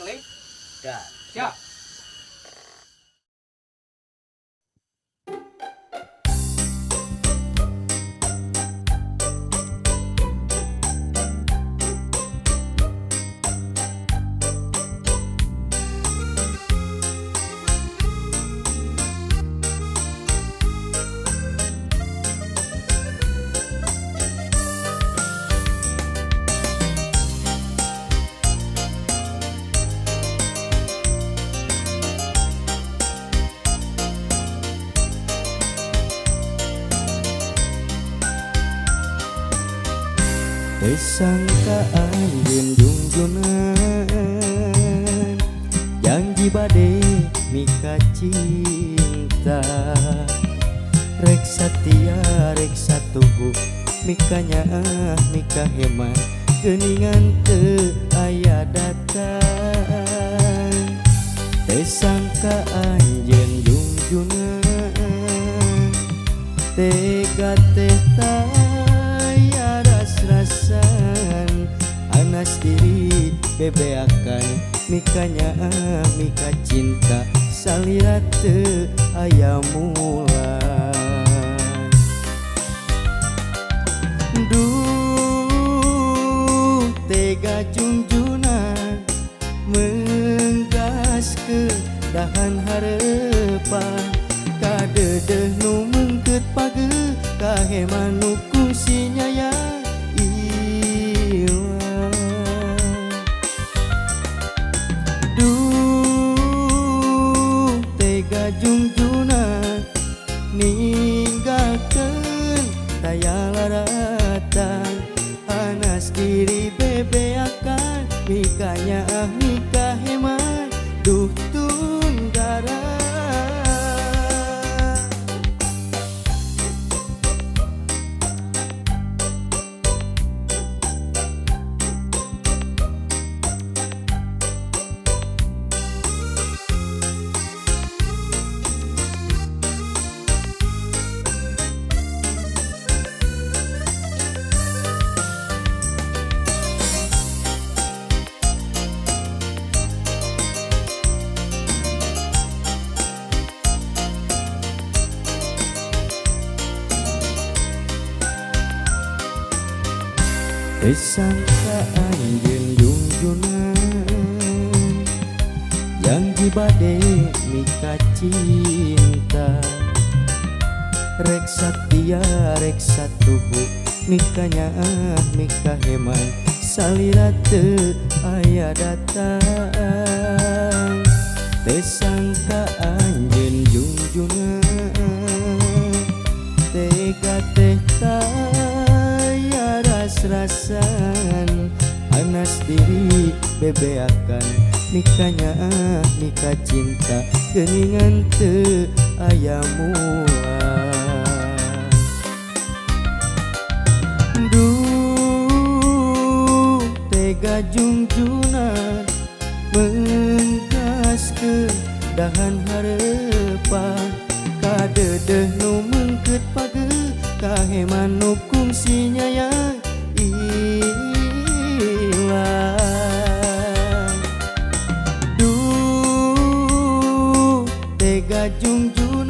klik. Dah. Siap. Sangkaan junjunan janji bade mika cinta rek satia rek satuhu mikanya mika hemat geuningan teu aya datang sangkaan jeung junjunan tega teh rasan anas diri bebeakan mikanya mika cinta salira teu aya mulan duh tega junjunan menggas ke dahan harepan kadedeh nu mengkeut pageuh kaheman nu kusinyaya junjunan ninggalkeun daya laratan anas diri bebeakan mikanya mika hemat duh tunggara sangkaan jeung junjunan janji bade mika cinta rek satia rek satuhu mikanya mika hemat salira teu aya datang sangkaan jeung junjunan tega teh rasan anas diri bebeakan mikanya mika cinta geuningan teu aya mulan duh tega junjunan menggas ke dahan harepan kadedeh nu mengkeut pageuh kaheman nu kungsi nyayang ilang duh tega junjunan